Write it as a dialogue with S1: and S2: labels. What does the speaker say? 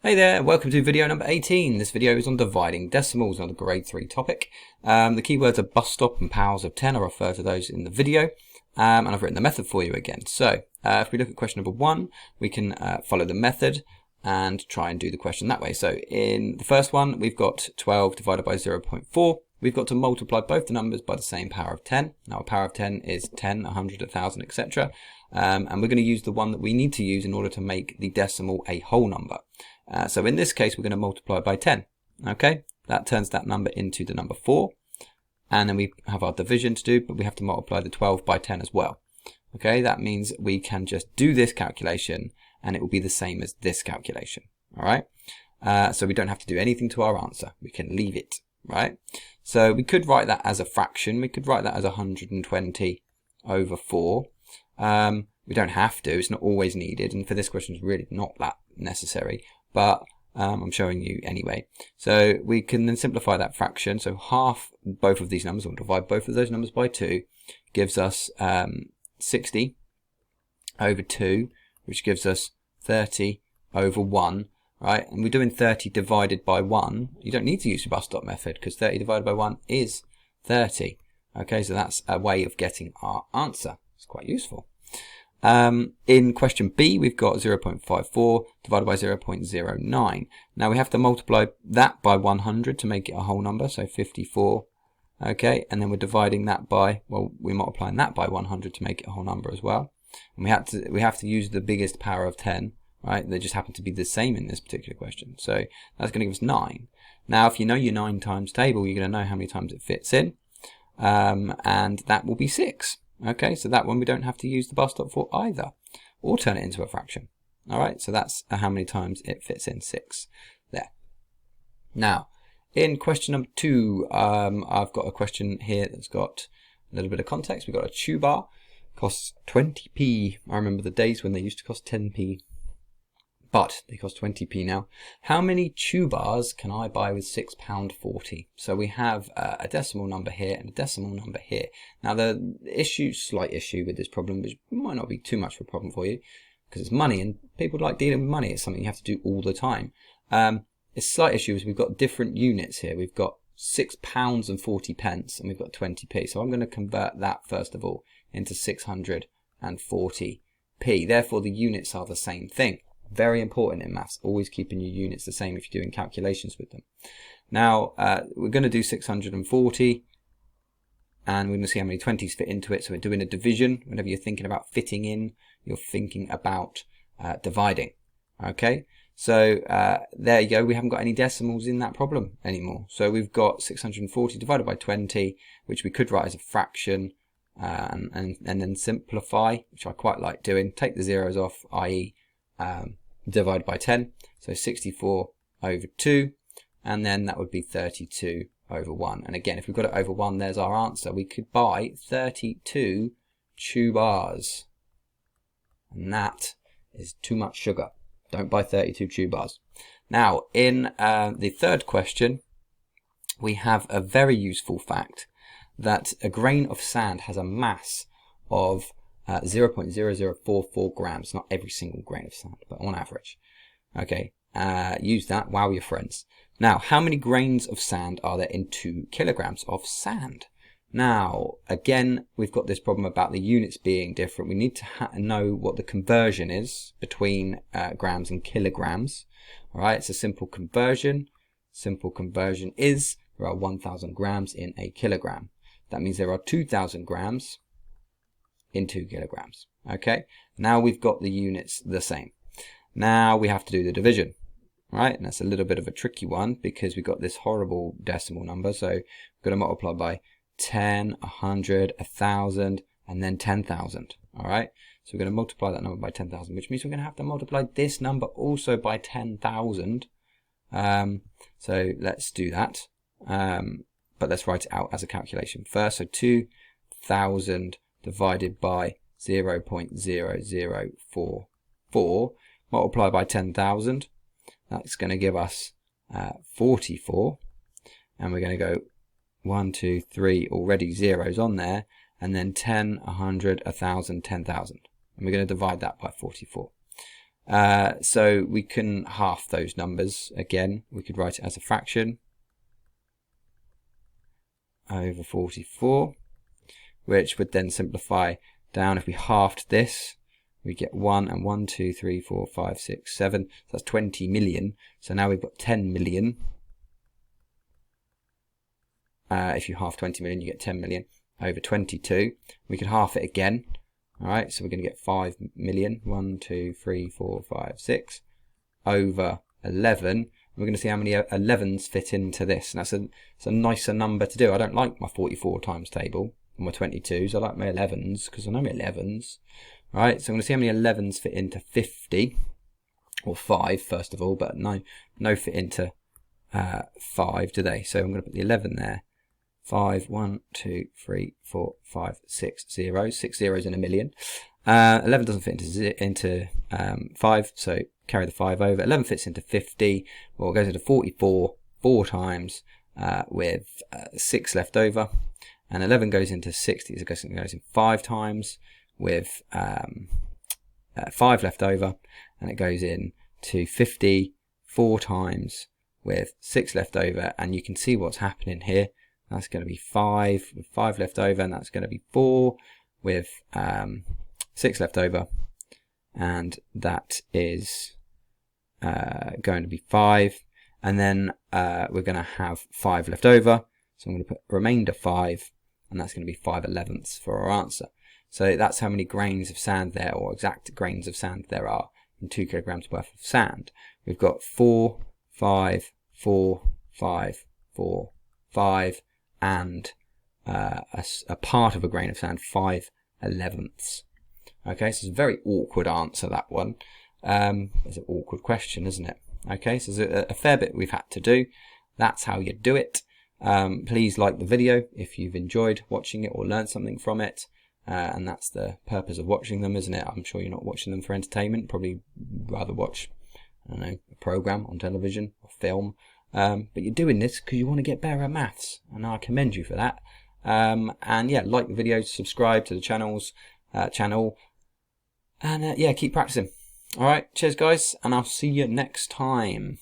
S1: Hey there, welcome to video number 18. This video is on dividing decimals, another grade 3 topic. The keywords are bus stop and powers of 10. I'll refer to those in the video. And I've written the method for you again. So if we look at question number 1, we can follow the method and try and do the question that way. So in the first one, we've got 12 divided by 0.4. We've got to multiply both the numbers by the same power of 10. Now a power of 10 is 10, 100, 1000, etc. And we're going to use the one that we need to use in order to make the decimal a whole number. So in this case, we're going to multiply by 10. Okay, that turns that number into the number 4. And then we have our division to do, but we have to multiply the 12 by 10 as well. Okay, that means we can just do this calculation and it will be the same as this calculation. All right, so we don't have to do anything to our answer. We can leave it, right? So we could write that as a fraction. We could write that as 120 over 4. We don't have to. It's not always needed. And for this question, it's really not that necessary. But I'm showing you anyway. So we can then simplify that fraction. So half both of these numbers, or divide both of those numbers by 2, gives us 60 over 2, which gives us 30 over 1. Right? And we're doing 30 divided by 1. You don't need to use the bus stop method because 30 divided by 1 is 30. Okay, so that's a way of getting our answer. It's quite useful. In question B, we've got 0.54 divided by 0.09. Now we have to multiply that by 100 to make it a whole number, so 54. Okay, and then we're dividing that by, well, we're multiplying that by 100 to make it a whole number as well. And we have to use the biggest power of 10, right? They just happen to be the same in this particular question. So that's going to give us 9. Now, if you know your 9 times table, you're going to know how many times it fits in, and that will be 6. Okay, so that one we don't have to use the bus stop for either, or turn it into a fraction. All right, so that's how many times it fits in, 6 there. Now, in question number 2, I've got a question here that's got a little bit of context. We've got a chew bar, costs 20p. I remember the days when they used to cost 10p, but they cost 20p now. How many chew bars can I buy with £6.40? So we have a decimal number here and a decimal number here. Now the slight issue with this problem, which might not be too much of a problem for you, because it's money and people like dealing with money. It's something you have to do all the time. A slight issue is we've got different units here. We've got £6 and 40 pence and we've got 20p. So I'm going to convert that first of all into 640p. Therefore the units are the same thing. Very important in maths, always keeping your units the same if you're doing calculations with them. Now, we're going to do 640, and we're going to see how many 20s fit into it. So we're doing a division. Whenever you're thinking about fitting in, you're thinking about dividing. Okay, so there you go. We haven't got any decimals in that problem anymore. So we've got 640 divided by 20, which we could write as a fraction, and then simplify, which I quite like doing. Take the zeros off, i.e. Divide by 10, so 64 over 2, and then that would be 32 over 1. And again, if we've got it over 1, there's our answer. We could buy 32 chew bars, and that is too much sugar. Don't buy 32 chew bars. Now, in the third question, we have a very useful fact that a grain of sand has a mass of 0.0044 grams, not every single grain of sand, but on average. Okay, use that, wow your friends. Now, how many grains of sand are there in 2 kilograms of sand? Now, again, we've got this problem about the units being different. We need to know what the conversion is between grams and kilograms. All right, it's a simple conversion. Simple conversion is there are 1,000 grams in a kilogram. That means there are 2,000 grams in 2 kilograms. Okay, now we've got the units the same. Now we have to do the division, right? And that's a little bit of a tricky one because we've got this horrible decimal number. So we're going to multiply by 10, 100, 1,000, and then 10,000. All right, so we're going to multiply that number by 10,000, which means we're going to have to multiply this number also by 10,000. So let's do that. But let's write it out as a calculation first. So 2,000 divided by 0.0044, multiply by 10,000. That's going to give us 44. And we're going to go 1, 2, 3, already zeros on there. And then 10, 100, 1,000, 10,000. And we're going to divide that by 44. So we can half those numbers again. We could write it as a fraction over 44, which would then simplify down. If we halved this, we get 1 and 1, 2, 3, 4, 5, 6, 7. So that's 20 million. So now we've got 10 million. If you half 20 million, you get 10 million over 22. We could half it again. All right, so we're going to get 5 million. 1, 2, 3, 4, 5, 6 over 11. We're going to see how many 11s fit into this. And that's a nicer number to do. I don't like my 44 times table and my 22s. I like my 11s because I know my 11s. All right, so I'm going to see how many 11s fit into 50, or 5 first of all, but no fit into 5, do they? So I'm going to put the 11 there. 5, 1, 2, 3, 4, 5, 6 zeros. 6 zeros in a million. 11 doesn't fit into 5, so carry the 5 over. 11 fits into 50. Well, it goes into 44 4 times with 6 left over. And 11 goes into 60, so it goes in 5 times with 5 left over. And it goes in to 50 4 times with 6 left over. And you can see what's happening here. That's going to be 5 with 5 left over, and that's going to be 4 with 6 left over, and that is going to be 5, and then we're going to have 5 left over, so I'm going to put remainder 5, and that's going to be 5/11ths for our answer. So that's how many grains of sand there, or exact grains of sand there are in 2 kilograms worth of sand. We've got 4, 5, 4, 5, 4, 5, and a part of a grain of sand, 5/11ths. Okay, so it's a very awkward answer, that one. It's an awkward question, isn't it? Okay, so there's a fair bit we've had to do. That's how you do it. Please like the video if you've enjoyed watching it or learned something from it. And that's the purpose of watching them, isn't it? I'm sure you're not watching them for entertainment. Probably rather watch, I don't know, a program on television or film. But you're doing this because you want to get better at maths, and I commend you for that. And yeah, like the video, subscribe to the channel, and yeah, keep practicing. All right, cheers guys, and I'll see you next time.